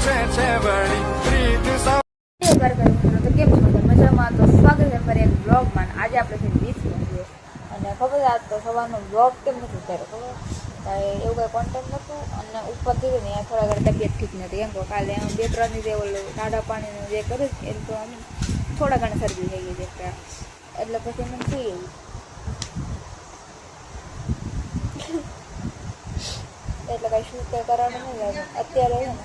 તો કેમ છો મજામાં? તો સ્વાગત છે ફરી એક બ્લોગમાં. આજે આપણે છે બીચમાં છીએ અને ખબર આજ તો સવારનો બ્લોગ કેમ નથી ઉતાર્યો ખબર એવું કંઈ કોન્ટેન્ટ નહોતું અને ઉપરથી ને થોડા ઘણી તબિયત ઠીક નથી એમ તો કાલે એમ 2-3 દિવસે ઓલું ટાઢા પાણીનું જે કર્યું એમ તો આમ થોડા ઘણા શરદી થઈ ગઈ છે એટલે પછી એમ થઈ ગયું એટલે કાંઈ શું કંઈ કરવાનું નહીં લાગે અત્યારે છે ને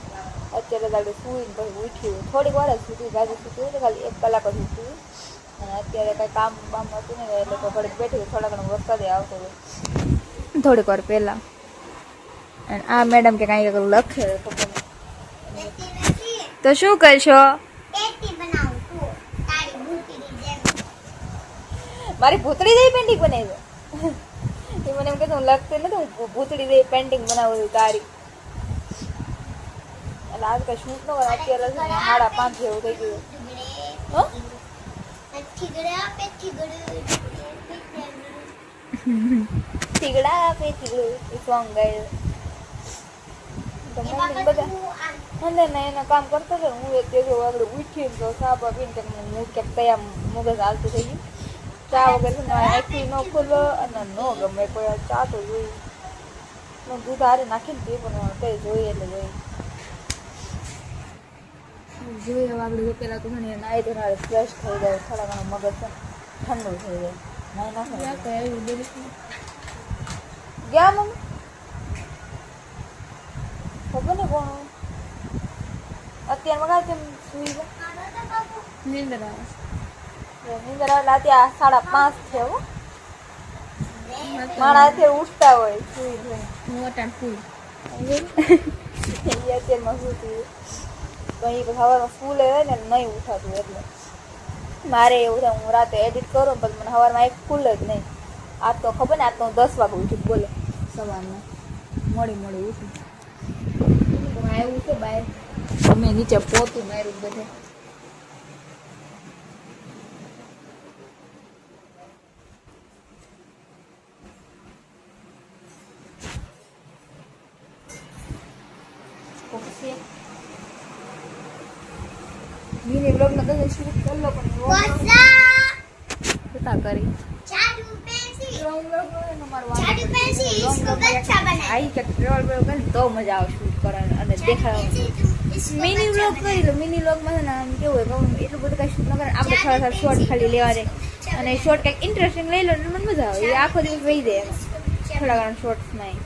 અત્યારે તારે સૂઈને પછી ઉઠ્યું થોડીક વાર જ સૂતી ગાડી સૂતી હોય ખાલી 1 કલાક જ સૂતી અને અત્યારે કાંઈ કામ બામ હતું નહીં એટલે તો ઘડીક બેઠી થોડા ઘણો વરસાદ આવતો હોય થોડીક વાર પહેલાં અને આ મેડમ કે કાંઈ લખે તો શું કરશો? મારી ભૂતળી જેવી પેન્ટિંગ બનાવી દો એ મને એમ કહેતું હું લખતી નથી હું ભૂતળી જેવી પેન્ટિંગ બનાવું છું તારી એટલે આજ કઈ શૂટ ન કરે અત્યારે 5:30 જેવું થઈ ગયું થીગડા પે થીગડું એ સોંગ ગાય બધા ને એના કામ કરતો હતો હું એક જગ્યાએ આગળ ઉઠીને તો સાબા પીને હું ક્યાંક તૈયાર મગજ હાલતું થઈ ગયું ચા વગર આખી ન ખુલ્લો અને ન ગમે કોઈ ચા તો જોઈ દૂધ હારે નાખીને પી પણ તે જોઈએ એટલે જોઈએ આગળ પેલા તો મને નાઈ ધોઈને ફ્રેશ થઈ જાય થોડા ઘણો મગજ ઠંડુ થઈ જાય નાઈ નાખે ગયા મમ્મી ખબર ને કોણ અત્યારમાં કાંઈ કેમ સુઈ ગયા નીંદર આવે એટલે ત્યાં 5:30 છે હો મારા અત્યારે ઉઠતા હોય સુઈ અત્યારમાં સુતી કંઈ સવારમાં ફૂલે હોય ને નહીં ઉઠાતું એટલે મારે એવું થાય હું રાતે એડિટ કરું પછી મને સવારમાં એક ફૂલ જ નહીં આ તો ખબર ને આ તો 10 વાગે ઉઠી બોલે સવારમાં મોડી ઉઠું આવ્યું છે બહાર અમે નીચે પોતું માર્યું બધે મિની બ્લોગ માં કઈ શૂટ કરી લો પણ બતા કરી તો મજા આવે શૂટ કરવાની અને દેખાડવાની મિની બ્લોગ કરી લો મિની બ્લોગમાં છે ને આમ કેવું હોય એટલું બધું કાંઈ શૂટ ન કરે આપણે થોડા શોર્ટ ખાલી લેવા દે અને શોર્ટ કંઈક ઇન્ટરેસ્ટિંગ લઈ લો એટલે મને મજા આવે એ આખો દિવસ વહી જાય એમાં થોડા ઘણા શોર્ટ્સમાં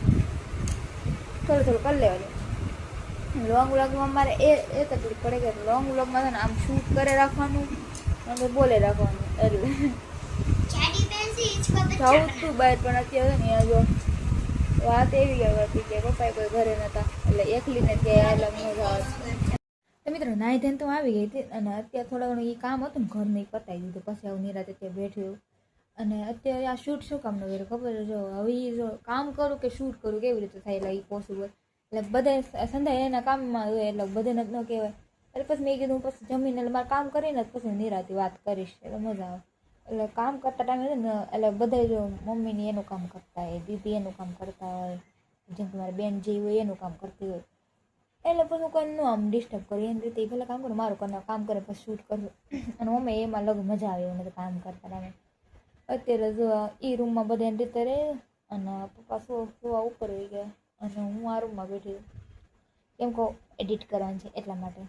થોડું કરી લેવાનું લોંગ વ્લોગમાં મારે એ તકલીફ પડે કે લોંગ વ્લોગમાં છે ને આમ શૂટ કરે રાખવાનું અને બોલે રાખવાનું એટલે જાઉં છું બહાર પણ અત્યારે ને જો વાત એવી હતી કે પપ્પાએ કોઈ ઘરે નહોતા એટલે એકલીને ત્યાં એટલે મજા આવે તો મિત્રો નાઈ ધ્યાન તો આવી ગઈ હતી અને અત્યારે થોડા ઘણું એ કામ હતું ને ઘરને એ પતાવી દીધું પછી આવું નિરાતે ત્યાં બેઠ્યું અને અત્યારે આ શૂટ શું કામ ન કર્યું ખબર જો હવે જો કામ કરું કે શૂટ કરું કેવી રીતે થાય એટલે એ પોસિબલ એટલે બધા સંધાય એના કામમાં હોય એટલે બધાને જ ન કહેવાય એટલે પછી મેં કીધું પછી જમીને એટલે મારે કામ કરીને જ પછી નિરાતે વાત કરીશ એટલે મજા આવે એટલે કામ કરતા ટાઈમે છે ને એટલે બધા જો મમ્મીની એનું કામ કરતા હોય દીદી એનું કામ કરતા હોય જેમ કે મારી બેન જે હોય એનું કામ કરતી હોય એટલે પછી કોઈ ન આમ ડિસ્ટર્બ કરી એની રીતે એ પહેલાં કામ કરું મારું કામ કરે પછી શૂટ કરું અને મમ્મી એમાં લગ મજા આવે મને કામ કરતા ટાઈમે અત્યારે જો એ રૂમમાં બધા એની રીતે રહે અને પપ્પા સુવા ઉપર હોઈ ગયા અને હું આ રૂમમાં બેઠી કેમ કહું એડિટ કરવાનું છે એટલા માટે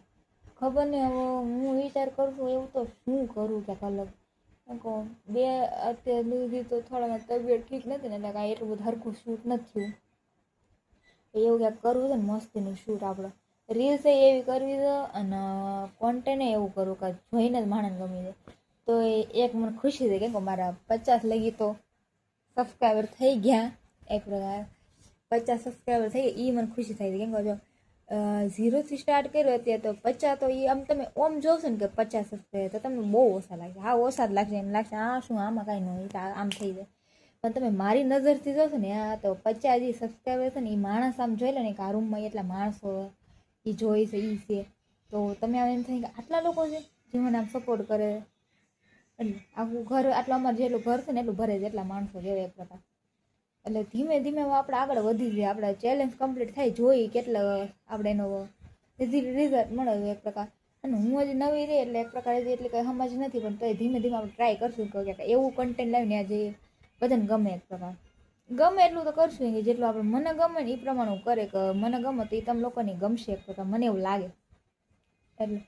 ખબર નહીં હવે હું વિચાર કરું છું એવું તો શું કરું ક્યાંક અલગ એમ કહું અત્યારે લીધી તો થોડા તબિયત ઠીક નથી ને એટલે કાંઈ એટલું બધું હરખું શૂટ નથી થયું એવું ક્યાંક કરવું છે ને મસ્તીનું શૂટ આપણે રીલ્સ એવી કરવી છે અને કોન્ટેન્ટ એવું કરવું કે જોઈને જ માણસને ગમી જાય તો એક મને ખુશી થઈ કેમ કે મારા 50 લગી તો સબસ્ક્રાઈબર થઈ ગયા એક પ્રકાર 50 સબસ્ક્રાઈબર થઈ ગયા એ મને ખુશી થઈ કેમ કે જો 0થી સ્ટાર્ટ કર્યો અત્યારે તો 50 તો એ આમ તમે ઓમ જોશો ને કે 50 સબસ્ક્રાઈબર તો તમને બહુ ઓછા લાગશે હા ઓછા જ લાગશે એમ લાગશે આ શું આમાં કાંઈ ન હોય આમ થઈ જાય પણ તમે મારી નજરથી જોશો ને આ તો 50 જે સબસ્ક્રાઈબર છે ને એ માણસ આમ જોઈ લે ને કે આ રૂમમાં એટલા માણસો એ જોઈ છે એ છે તો તમે આમ એમ થાય કે આટલા લોકો છે જે મને આમ સપોર્ટ કરે એટલે આખું ઘર આટલું અમારે જેટલું ઘર છે ને એટલું ભરે છે એટલા માણસો જેવા એક પ્રકાર એટલે ધીમે ધીમે આપણે આગળ વધી જઈએ આપણે ચેલેન્જ કમ્પ્લીટ થાય જોઈએ કેટલા આપણે એનો રિઝલ્ટ મળે એક પ્રકાર. અને હું હજી નવી રહી એટલે એક પ્રકારે એટલી કંઈ સમજ નથી, પણ તો ધીમે ધીમે આપણે ટ્રાય કરશું કે એવું કન્ટેન્ટ લાવીને આજે બધાને ગમે એક પ્રકાર. ગમે એટલું તો કરશું કે જેટલું આપણે મને ગમે ને એ પ્રમાણે હું કરે કે મને ગમે તો એ તમે લોકોને ગમશે એક પ્રકાર, મને એવું લાગે. એટલે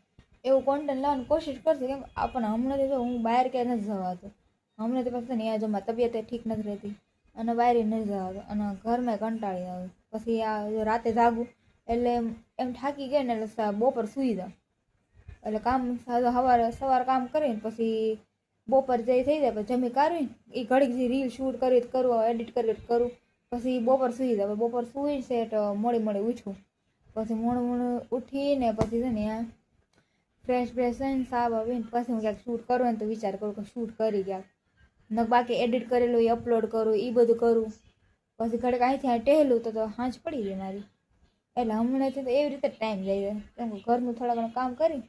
એવું કોન્ટેન્ટ લાવવાની કોશિશ કરશે. કેમ આપણને હમણાંથી જો હું બહાર ક્યાંય નથી જવાતું, હમણાંથી પછી ને અહીંયા જો મારી તબિયત ઠીક નથી રહેતી અને બહાર નથી જવાતું અને ઘરમાં કંટાળી આવે. પછી આ રાતે જાગું એટલે એમ થાકી ગયા ને એટલે બપોર સૂઈ જાઉં. એટલે કામ સવારે કામ કરીને પછી બપોર જે થઈ જાય પછી જમી કાઢવી એ ઘડીક જે રીલ શૂટ કરી કરું, એડિટ કરી કરું, પછી બપોર સૂઈ જાય. બપોર સૂઈ છે તો મોડી ઉઠું, પછી મોડું ઉઠીને પછી છે ને ફ્રેશ થઈને સાવ આવીને પછી હું ક્યાંક શૂટ કરું ને તો વિચાર કરું કે શૂટ કરી ક્યાંક ન, બાકી એડિટ કરેલું એ અપલોડ કરું એ બધું કરું. પછી ઘડીક અહીંથી અહીં ટહેલું તો સાંજ પડી જાય મારી. એટલે હમણાંથી તો એવી રીતે ટાઈમ જાય છે. કેમ કે ઘરનું થોડા ઘણું કામ કરી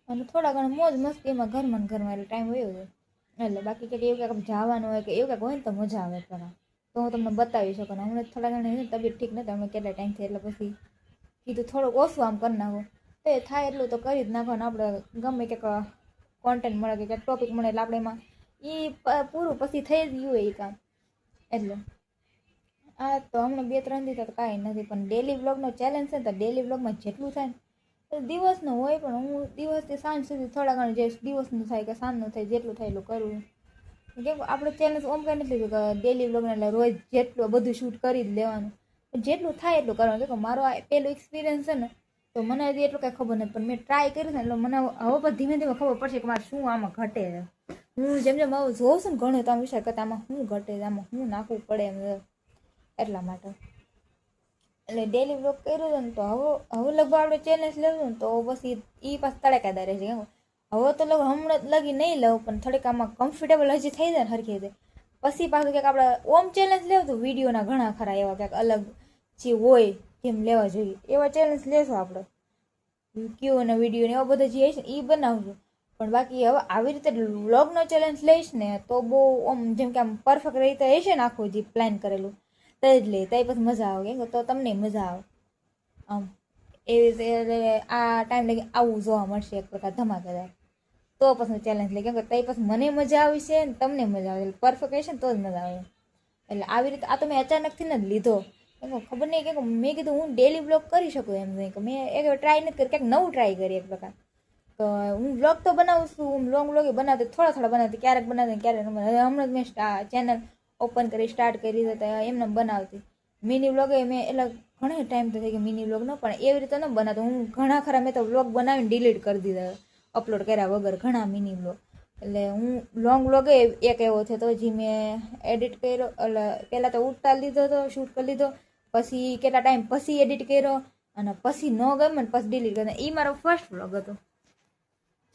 અને થોડા ઘણા મોજ મસ્તી એમાં ઘરમાં એટલે ટાઈમ વયો જાય. એટલે બાકી કંઈક એવું ક્યાંક જવાનું હોય કે એવું ક્યાંક હોય ને તો મજા આવે ખરા, તો હું તમને બતાવી શકું. હમણાં થોડા ઘણા તબિયત ઠીક નથી, હમણાં કેટલા ટાઈમથી, એટલે પછી કીધું થોડુંક ઓછું આમ કરી નાખો તો એ થાય એટલું તો કરી જ નાખવાનું. આપણે ગમે ક્યાંક કોન્ટેન્ટ મળે કે ક્યાંક ટોપિક મળે એટલે આપણે એમાં એ પૂરું પછી થઈ જ ગયું એ કામ. એટલે આ તો હમણાં 2-3 દી તો કાંઈ નથી, પણ ડેલી વ્લોગનો ચેલેન્જ છે ને તો ડેલી વ્લોગમાં જેટલું થાય ને દિવસનું હોય, પણ હું દિવસથી સાંજ સુધી થોડા ઘણું જે દિવસનું થાય કે સાંજનું થાય જેટલું થાય એટલું કરું. કેમ આપણે ચેલેન્જ ઓમ કંઈ નથી લીધું કે ડેલી વ્લોગને એટલે રોજ જેટલું બધું શૂટ કરી જ લેવાનું, જેટલું થાય એટલું કરવાનું. કે મારો આ પહેલો એક્સપિરિયન્સ છે ને તો મને હજી એટલું કાંઈ ખબર નથી, પણ મેં ટ્રાય કર્યું ને એટલે મને હવે પણ ધીમે ધીમે ખબર પડશે કે મારે શું આમાં ઘટે છે. હું જેમ જેમ હવે જોઉં છું ને ઘણું તો આમ વિચાર કરતા આમાં શું ઘટે છે, આમાં શું નાખવું પડે એમ, એટલા માટે. એટલે ડેલી વ્લોગ કર્યું છે ને તો હવે લગભગ આપણે ચેલેન્જ લેવું ને તો પછી એ પાછું તડકાદાર રહેશે. કેમ હવે તો લગભગ હમણાં લગી નહીં લઉં, પણ થોડીક આમાં કમ્ફર્ટેબલ હજી થઈ જાય ને હરખી રીતે પછી પાછું ક્યાંક આપણે ઓમ ચેલેન્જ લેવું તો વિડીયોના ઘણા ખરા એવા ક્યાંક અલગ જે હોય જેમ લેવા જોઈએ એવા ચેલેન્જ લેશું આપણે. ક્યુ અને વિડીયો ને એવા બધા જે હશે ને એ બનાવશું. પણ બાકી હવે આવી રીતે વ્લોગનો ચેલેન્જ લઈશ ને તો બહુ આમ જેમ કે આમ પરફેક્ટ રીતે હશે ને આખું જે પ્લાન કરેલું તો જ લે તો પછી મજા આવે. કેમ કે તો તમને મજા આવે આમ એવી રીતે આ ટાઈમ લગી આવું જોવા મળશે એક પ્રકાર ધમાકેદાર. તો પછી ચેલેન્જ લે કેમ કે તઈ પછી મને મજા આવી છે ને તમને મજા આવે, પરફેક્ટ હશે ને તો જ મજા આવે. એટલે આવી રીતે આ તો મેં અચાનકથી જ લીધો. કેમ ખબર નહીં કે મેં કીધું હું ડેલી વ્લોગ કરી શકું એમ નહીં કે મેં એક ટ્રાય નથી કરી, ક્યાંક નવું ટ્રાય કરી એક પ્રકાર. તો હું વ્લોગ તો બનાવું છું, હું લોંગ વ્લોગ બનાવતી થોડા બનાવતી, ક્યારેક બનાવતી ક્યારેક હમણાં જ મેં ચેનલ ઓપન કરી સ્ટાર્ટ કરી તો એમને બનાવતી. મિની વ્લોગ મેં એટલે ઘણા ટાઈમ તો થઈ ગયા મિની વ્લોગનો, પણ એવી રીતે ન બનાવતો હું. ઘણા ખરા મેં તો વ્લોગ બનાવીને ડિલીટ કરી દીધા અપલોડ કર્યા વગર, ઘણા મિની વ્લોગ. એટલે હું લોંગ વ્લોગ એક એવો છે તો જે મેં એડિટ કર્યો, એટલે પહેલાં તો ઉતારી લીધો હતો, શૂટ કરી લીધો, પછી કેટલા ટાઈમ પછી એડિટ કર્યો અને પછી ન ગમે ને પછી ડિલીટ કર્યો. એ મારો ફર્સ્ટ વ્લોગ હતો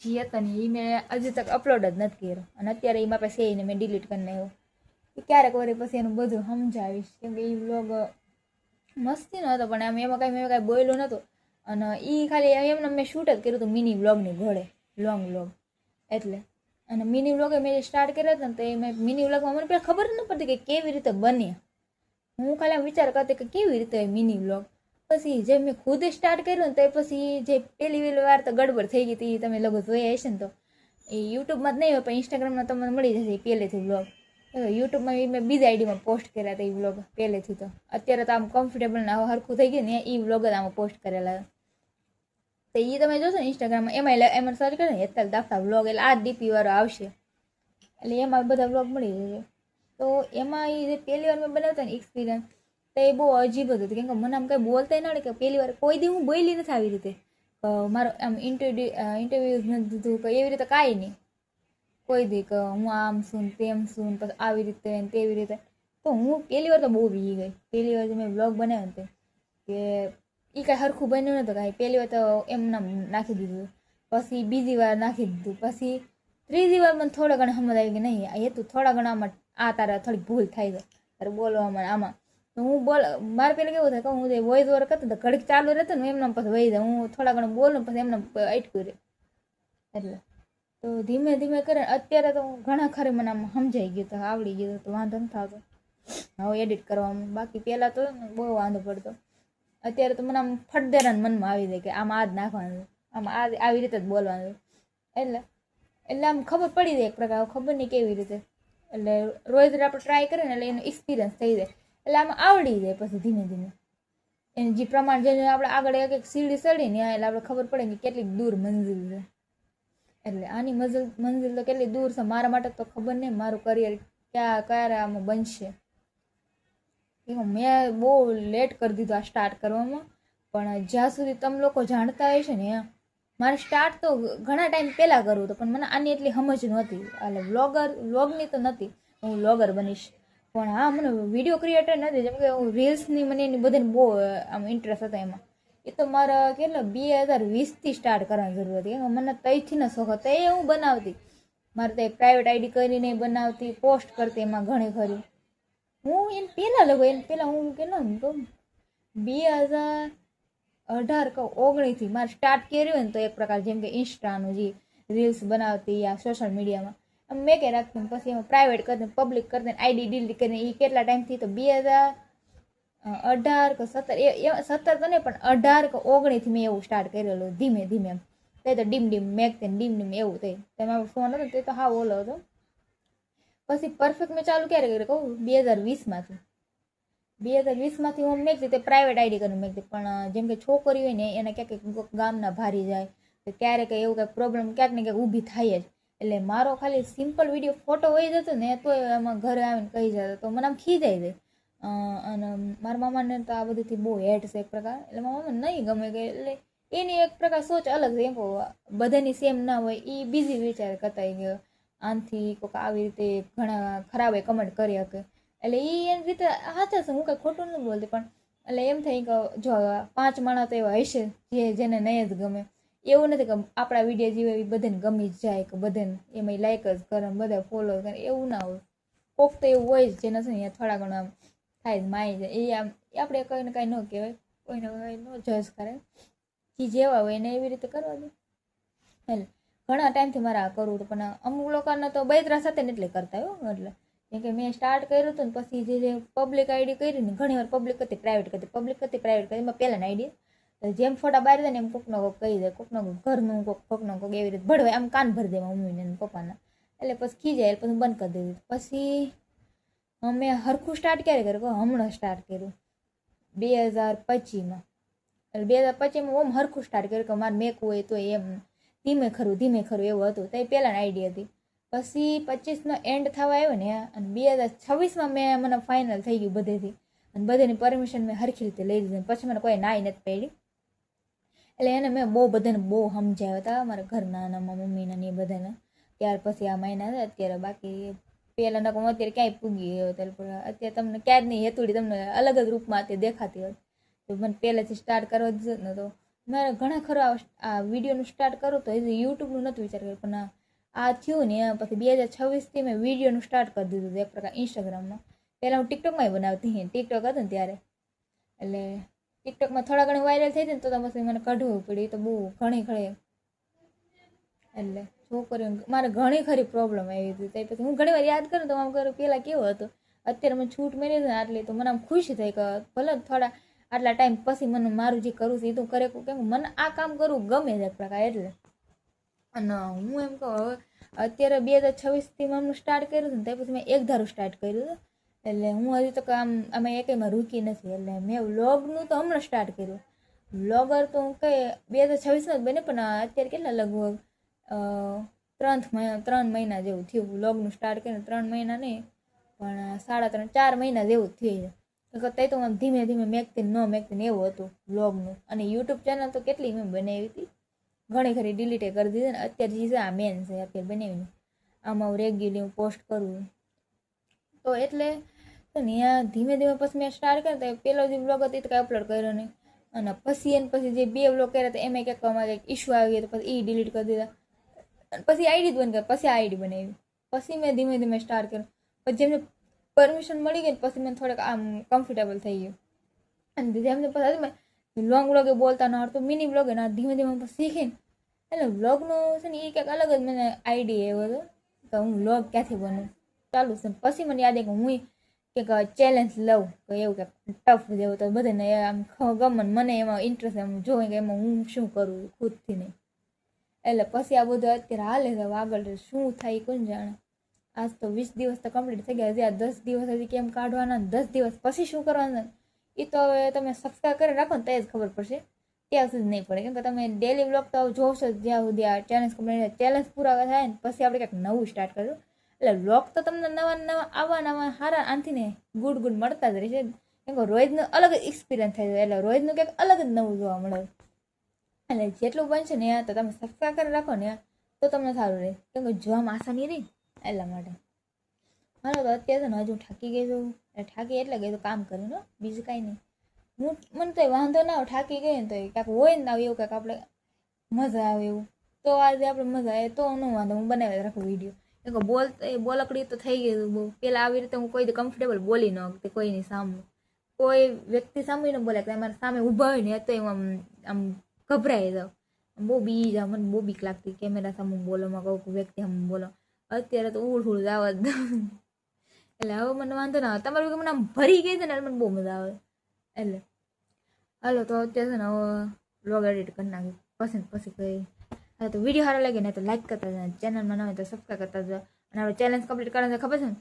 જે હતો ને એ મેં હજી તક અપલોડ જ નથી કર્યો અને અત્યારે એમાં પછી એને મેં ડિલીટ કરી નાખ્યો. ક્યારેક વળી પછી એનું બધું સમજાવીશ. કેમ કે એ વ્લોગ મસ્તી નહોતો પણ આમ એમાં કાંઈ બોલ્યું નહોતું અને એ ખાલી એમને મેં શૂટ જ કર્યું હતું મિની વ્લોગની ઘોડે લોંગ વ્લોગ. એટલે અને મિની વ્લોગ મેં સ્ટાર્ટ કર્યો હતો ને તો એ મેં મિની વ્લોગમાં મને પહેલાં ખબર ન પડતી કે કેવી રીતે બને. હું ખાલી આમ વિચાર કરતી કે કેવી રીતે મિની વ્લોગ. પછી જે મેં ખુદ સ્ટાર્ટ કર્યું ને તો પછી જે પહેલી વાર તો ગડબડ થઈ ગઈ હતી, તમે લોકો જોયા હશે ને તો એ યુટ્યુબમાં જ નહીં હોય પણ ઇન્સ્ટાગ્રામમાં તમને મળી જશે પહેલેથી વ્લોગ. યુટ્યુબમાં મેં બીજી આઈડીમાં પોસ્ટ કર્યા હતા એ વ્લોગ પહેલેથી. તો અત્યારે તો આમ કમ્ફર્ટેબલ ને હરખું થઈ ગયું ને એ વ્લોગ જ આમાં પોસ્ટ કરેલા. તો એ તમે જોશો ને ઇન્સ્ટાગ્રામમાં એમાં સર્ચ કરે ને હેતલ દાફડા વ્લોગ એટલે આ ડીપી વાળો આવશે એટલે એમાં બધા વ્લોગ મળી જશે. તો એમાં એ જે પહેલી વાર મેં બનાવતા ને એક્સપિરિયન્સ તો એ બહુ અજીબ હતું. કેમ કે મને આમ કંઈ બોલતા ના કે પહેલી વાર કોઈ દી હું બોલી નથી આવી રીતે. મારો આમ ઇન્ટરવ્યૂઝ નથી દીધું કે એવી રીતે કાંઈ નહીં કોઈ દી કે હું આમ છું તેમ છું પછી આવી રીતે ને તેવી રીતે. તો હું પહેલી વાર તો બહુ વી ગઈ. પહેલી વાર મેં વ્લોગ બનાવ્યો હતો કે એ કાંઈ સરખું બન્યું નહોતું કાંઈ. પહેલી વાર તો એમને નાખી દીધું, પછી બીજી વાર નાખી દીધું, પછી ત્રીજી વાર મને થોડા ઘણા સમજ આવી કે નહીં એ તું થોડા ઘણા આમાં આ તારા થોડીક ભૂલ થાય છે તારે બોલવામાં આમાં. તો હું મારે પહેલાં કેવું થાય કે હું જે વોઇસ ઓવર કરતો તો ઘડીક ચાલુ રહેતો ને એમને પછી વહી જાય. હું થોડા ઘણા બોલું પછી એમને અટકું રહે. એટલે તો ધીમે ધીમે કરે અત્યારે તો ઘણા ખરે મને આમ સમજાઈ ગયું, તો આવડી ગયું તો વાંધો નથી આવતો હવે એડિટ કરવામાં. બાકી પહેલાં તો બહુ વાંધો પડતો. અત્યારે તો મને આમ ફટદેરાન મનમાં આવી જાય કે આમાં આ જ નાખવાનું, આમાં આવી રીતે જ બોલવાનું. એટલે એટલે આમ ખબર પડી જાય એક પ્રકાર, ખબર નહીં કેવી રીતે. એટલે રોજ આપણે ટ્રાય કરીએ ને એટલે એનો એક્સપિરિયન્સ થઈ જાય, એટલે આમાં આવડી જાય પછી ધીમે ધીમે એને જે પ્રમાણ જે આપણે આગળ એક એક સીડી ચડીને એટલે આપણે ખબર પડે કે કેટલીક દૂર મંજિલ છે. એટલે આની મંજિલ તો કેટલી દૂર છે મારા માટે તો ખબર નહીં મારું કરિયર ક્યારે આમાં બનશે. મેં બહુ લેટ કરી દીધું આ સ્ટાર્ટ કરવામાં, પણ જ્યાં સુધી તમે લોકો જાણતા હોય છે ને મારે સ્ટાર્ટ તો ઘણા ટાઈમ પહેલાં કરવું હતું, પણ મને આની એટલી સમજ નહોતી. એટલે વ્લોગની તો નથી હું વ્લોગર બનીશ, પણ હા મને વિડીયો ક્રિએટર નથી, જેમ કે હું રીલ્સની મને એની બધાને બહુ આમ ઇન્ટરેસ્ટ હતો એમાં. એ તો મારા કેટલા 2020થી સ્ટાર્ટ કરવાની જરૂર હતી, મને તઈથી ન શોખ હતો. એ હું બનાવતી, મારે તો પ્રાઇવેટ આઈડી કરીને બનાવતી, પોસ્ટ કરતી એમાં ઘણી ખરી. હું એને પહેલાં હું કેટલા કહું 2018 કે 19થી મારે સ્ટાર્ટ કર્યું હોય ને તો એક પ્રકાર જેમ કે ઇન્સ્ટાનું જે રીલ્સ બનાવતી યા સોશિયલ મીડિયામાં મેં કે રાખતી, પછી એમાં પ્રાઇવેટ કરીને પબ્લિક કરીને આઈડી ડિલીટ કરીને એ કેટલા ટાઈમથી તો 2018 કે 17 તો નહીં પણ 18 કે 19થી મેં એવું સ્ટાર્ટ કરેલું ધીમે ધીમે. તે તો ડીમ મેકતે ડીમ એવું થઈ, તેમાં ફોન હતો તે તો હા ઓલો હતો. પછી પરફેક્ટ મેં ચાલુ ક્યારે કર્યું કહું 2020માંથી હું મેકતી તે પ્રાઇવેટ આઈડી કરીને મેકતી. પણ જેમ કે છોકરી હોય ને એને ક્યાંક ગામના ભારી જાય તો ક્યારેક એવું કંઈક પ્રોબ્લેમ ક્યાંક ને ક્યાંક ઊભી થાય જ. એટલે મારો ખાલી સિમ્પલ વિડીયો ફોટો હોય જતો ને તો એમાં ઘરે આવીને કહી જતો તો મને આમ ખીજાઈ જાય. અને મારા મામાને તો આ બધુંથી બહુ હેટ છે એક પ્રકાર, એટલે મારા મામાને નહીં ગમે કે એટલે એની એક પ્રકાર સોચ અલગ છે. એમ બધાની સેમ ના હોય, એ બીજી વિચાર કરતા ગયો આનથી કોઈક આવી રીતે ઘણા ખરાબ કમેન્ટ કરી શકે. એટલે એ એની રીતે સાચા છે, હું કંઈ ખોટું નથી બોલતી, પણ એટલે એમ થાય કે જો 5 માણસ તો એવા હશે જેને નહીં જ ગમે. એવું નથી કે આપણા વિડીયો જેવા એ બધાને ગમી જ જાય કે બધાને એમાં લાઈક જ કરે બધા ફોલો કરે, એવું ના હોય. કોક તો એવું હોય જ જેને છે ને અહીંયા થોડા ઘણા થાય માય જાય, એ આમ આપણે કોઈને કાંઈ ન કહેવાય, કોઈને કાંઈ ન જજ કરે, જે જેવા હોય એને એવી રીતે કરવા દે. એટલે ઘણા ટાઈમથી મારે આ કરવું હતું, પણ અમુક લોકોને તો બૈતરા સાથે ને એટલે કરતા હોય. એટલે કેમ કે મેં સ્ટાર્ટ કર્યું હતું ને પછી જે પબ્લિક આઈડી કરી ને ઘણી વાર પબ્લિક હતી પ્રાઇવેટ કરી એમાં પહેલાંની આઈડી જેમ ફોટા બહાર જાય ને એમ કોકનો કોક કહી દે, કોકનો ઘરનું કોકનો કોક એવી રીતે ભળવાય આમ કાન ભરી દે મમ્મીને પપ્પાના. એટલે પછી ખીજાય એટલે પછી બંધ કરી દીધું. પછી મેં હરખું સ્ટાર્ટ ક્યારે કર્યું હમણાં સ્ટાર્ટ કર્યું 2025માં. એટલે 2025માં ઓમ હરખું સ્ટાર્ટ કર્યું કે મારે મેકવું હોય તો એમ ધીમે ખરું એવું હતું. તો એ પહેલાંની આઈડી હતી. પછી 25નો એન્ડ થવા આવ્યો ને અને 2026માં મને ફાઇનલ થઈ ગયું બધેથી, અને બધાની પરમિશન મેં હરખી રીતે લઈ લીધી. પછી મને કોઈ નાઈ નથી પડી. એટલે એને મેં બધાને બહુ સમજાવ્યા હતા મારા ઘરના અને મારા મમ્મીના ને એ બધાને. ત્યાર પછી આ મહિના છે અત્યારે, બાકી પહેલાં નકમ અત્યારે ક્યાંય પૂગી ગયો અત્યારે તમને ક્યાંય જ નહીં હેતુડી તમને અલગ જ રૂપમાં અત્યારે દેખાતી હોય. તો મને પહેલેથી સ્ટાર્ટ કરવો જ ને તો મારે ઘણા ખરા આ વિડીયોનું સ્ટાર્ટ કરું તો એ યુટ્યુબનું નથી વિચાર કર્યો, પણ આ થયું ને પછી 2026થી મેં વિડીયોનું સ્ટાર્ટ કરી દીધું એક પ્રકાર ઇન્સ્ટાગ્રામમાં. પહેલાં હું ટિકટોકમાં બનાવતી ટિકટોક હતું ને ત્યારે, એટલે ટિકટોકમાં થોડા ઘણી વાયરલ થઈ હતી ને તો પછી મને કાઢવું પડ્યું. તો બહુ ઘણી એટલે છોકરીઓ મારે ઘણી ખરી પ્રોબ્લેમ આવી હતી. તો પછી હું ઘણી વાર યાદ કરું તો આમ કરું પહેલાં કેવું હતું, અત્યારે મને છૂટ મળી ને આટલી તો મને આમ ખુશી થઈ કે ભલે થોડા આટલા ટાઈમ પછી મને મારું જે કરવું છે એ તો કરે, કેમ મને આ કામ કરવું ગમે છે એક પ્રકાર. એટલે અને હું એમ કહું હવે અત્યારે 2026થી મેં સ્ટાર્ટ કર્યું હતું ને પછી મેં એક ધારું સ્ટાર્ટ કર્યું હતું. એટલે હું હજી તો અમે એકમાં રૂકી નથી. એટલે મેં વ્લોગનું તો હમણાં સ્ટાર્ટ કર્યું. વ્લોગર તો હું કંઈ 2026માં જ બને, પણ અત્યારે કેટલા લગભગ 3 મહિના જેવું થયું વ્લોગનું સ્ટાર્ટ કરીને. 3 મહિના નહીં પણ 3.5-4 મહિના જેવું થઈ જાય. તે તો ધીમે ધીમે મેકતી ન મેકતી એવું હતું વ્લોગનું. અને યુટ્યુબ ચેનલ તો કેટલી મેં બનાવી હતી, ઘણી ખરી ડિલીટે કરી દીધી ને. અત્યારે જે છે આ મેન છે અત્યારે બનાવીને આમાં હું રેગ્યુલર હું પોસ્ટ કરું તો એટલે તો ને ધીમે ધીમે પછી મેં સ્ટાર્ટ કર્યો. તો પહેલો જે વ્લોગ હતો એ તો કાંઈ અપલોડ કર્યો નહીં, અને પછી જે 2 વ્લોગ કર્યા હતા એમાં કંઈક અમારે ઇશ્યુ આવી ગયો તો પછી એ ડિલીટ કરી દીધા. પછી આઈડી જ બંધ કરી, પછી આ આઈડી બનાવી. પછી મેં ધીમે ધીમે સ્ટાર્ટ કર્યું. પછી જેમને પરમિશન મળી ગઈ પછી મને થોડુંક આમ કમ્ફર્ટેબલ થઈ ગયું. અને જેમ પછી મેં લોંગ વ્લોગે બોલતા ન આવડતું, મિની વ્લોગે ના ધીમે ધીમે શીખીને એટલે વ્લોગનું છે ને એ કંઈક અલગ જ મને આઈડિયા એવો હતો તો હું વ્લોગ ક્યાંથી બનું ચાલુ છે. પછી મને યાદ આવે કે હું કંઈક ચેલેન્જ લઉં કે એવું કંઈક ટફ જેવું તો બધાને આમ ગમન મને એમાં ઇન્ટરેસ્ટ એમ જોવે કે એમાં હું શું કરું ખુદથી નહીં. એટલે પછી આ બધું અત્યારે હાલે છે. આગળ શું થાય કોણ જાણે. આજ તો 20 દિવસ તો કમ્પ્લીટ થઈ ગયા. હજી આ 10 દિવસ હજી કેમ કાઢવાના, 10 દિવસ પછી શું કરવાના એ તો હવે તમે સબસ્ક્રાઈબ કરી રાખો ને તો જ ખબર પડશે. ત્યાં સુધી નહીં પડે, કેમ કે તમે ડેલી બ્લોગ તો જોશો જ્યાં સુધી આ ચેલેન્જ પૂરા થાય ને પછી આપણે કંઈક નવું સ્ટાર્ટ કર્યું. એટલે બ્લોગ તો તમને નવા આવા સારા આનથી ને ગુડ મળતા જ રહેશે. કેમ કે રોજનું અલગ જ એક્સપિરિયન્સ થઈ જાય. એટલે રોજનું કંઈક અલગ જ નવું જોવા મળે. એટલે જેટલું બનશે ને તો તમે સબસ્ક્રાઈબ કરી રાખો ને તો તમને સારું રહે. કેમ કે જોવામાં આસાની રહી એટલા માટે. હાલો તો અત્યારે છે ને હજુ થાકી ગઈ છું. થાકી એટલે ગઈ તો કામ કરીને, બીજું કાંઈ નહીં. મને તો વાંધો ના આવે, થાકી ગઈ ને તો કાંઈક હોય ને આવે એવું કાંઈક આપણે મજા આવે એવું તો આજે આપણે મજા આવે તો ન વાંધો. હું બનાવી રાખું વિડીયો. કેમ કે બોલકડી તો થઈ ગઈ બહુ. પહેલાં આવી રીતે હું કોઈ કમ્ફર્ટેબલ બોલી ન શકતી કોઈની સામે. કોઈ વ્યક્તિ સામે ન બોલે કે અમારા સામે ઊભા હોય ને તો એમ આમ ગભરાઈ જાઉં. બહુ બી જાઉં. મને બહુ બીક લાગતી કેમેરા સામે બોલોમાં કહું વ્યક્તિ સામે બોલો. અત્યારે તો ઉડ જવા જ એટલે હવે મને વાંધો ના આવે. તમારું મને આમ ભરી ગઈ છે ને મને બહુ મજા આવે. એટલે હાલો તો અત્યારે છે ને હવે બ્લોગ એડિટ કરી નાખ્યું પછી કહી. હા તો વિડીયો સારો લાગે ને તો લાઈક કરતા જાય, ચેનલમાં ન હોય તો સબસ્ક્રાઈબ કરતા જાય. અને હવે ચેલેન્જ કમ્પ્લીટ કરવાનું ખબર છે ને.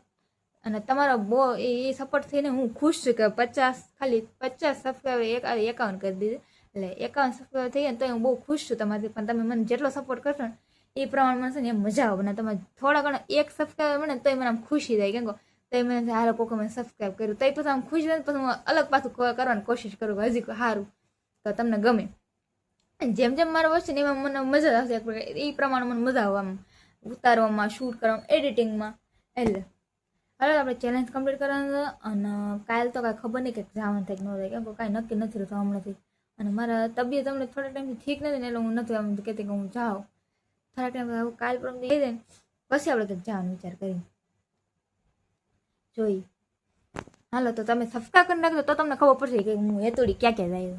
અને તમારો બહુ એ સપોર્ટ થઈને હું ખુશ છું કે 50 સબસ્ક્રાઈબર 51 કરી દીધી. એટલે 51 સબસ્ક્રાઈબર થઈ ગયા તો હું બહુ ખુશ છું તમારાથી. પણ તમે મને જેટલો સપોર્ટ કરશો ને એ પ્રમાણે છે ને એમ મજા આવે. અને તમે થોડા ઘણા એક સબસ્ક્રાઈબર મળે તો મને આમ ખુશી થાય. કેમ કે તો મને હારો કોકે મને સબસ્ક્રાઈબ કર્યું તો એ પછી આમ ખુશી થાય. પછી હું અલગ પાછું કરવાની કોશિશ કરું હજી સારું તો તમને ગમે. જેમ જેમ મારો વસ્તુ ને એમાં મને મજા આવશે. એ પ્રમાણે મને મજા આવે આમ ઉતારવામાં, શૂટ કરવામાં, એડિટિંગમાં. એટલે હવે આપણે ચેલેન્જ કમ્પ્લીટ કરવાનું છે. અને કાલે તો કાંઈ ખબર નહીં કે જવાનું થાય કે ન થાય. કેમ કે કાંઈ નક્કી નથી રહેતું હમણાંથી. અને મારા તબિયત હમણાં થોડા ટાઈમથી ઠીક નથી ને એટલે હું નથી આમ કહેતી કે હું જાઉં. થોડા ટાઈમ કાલ પરમ થઈ જાય ને પછી આપણે કંઈક જવાનો વિચાર કરી જોઈ. હાલો તો તમે સબસ્ક્રાઈબ કરી નાખજો તો તમને ખબર પડશે કે હું હેતોડી ક્યાં ક્યાં જાય.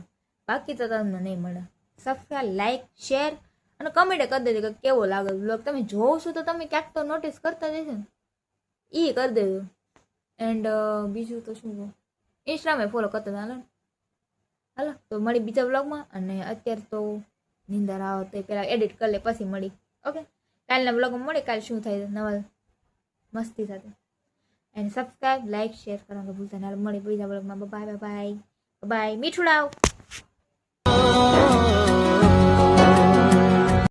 બાકી તો તમને નહીં મળે. સબસ્ક્રાઈબ, લાઈક, શેર અને કમેન્ટ કરી દેજો કે કેવો લાગે બ્લોગ. તમે જોવો છો તો તમે ક્યાંક તો નોટિસ કરતા જશો ને એ કરી દેજો. એન્ડ બીજું તો શું ઇન્સ્ટાગ્રામ ફોલો કરતા હાલો તો મળી બીજા બ્લોગમાં. અને અત્યારે તો નિંદર આવે તો પહેલાં એડિટ કરી લે પછી મળી. ઓકે કાલના બ્લોગમાં મળે. કાલે શું થાય નવા મસ્તી સાથે. એન્ડ સબસ્ક્રાઈબ, લાઈક, શેર કરવાનું ભૂલતા ના. મળી બીજા બ્લોગમાં. Bye bye bye bye. મીઠું લાવ.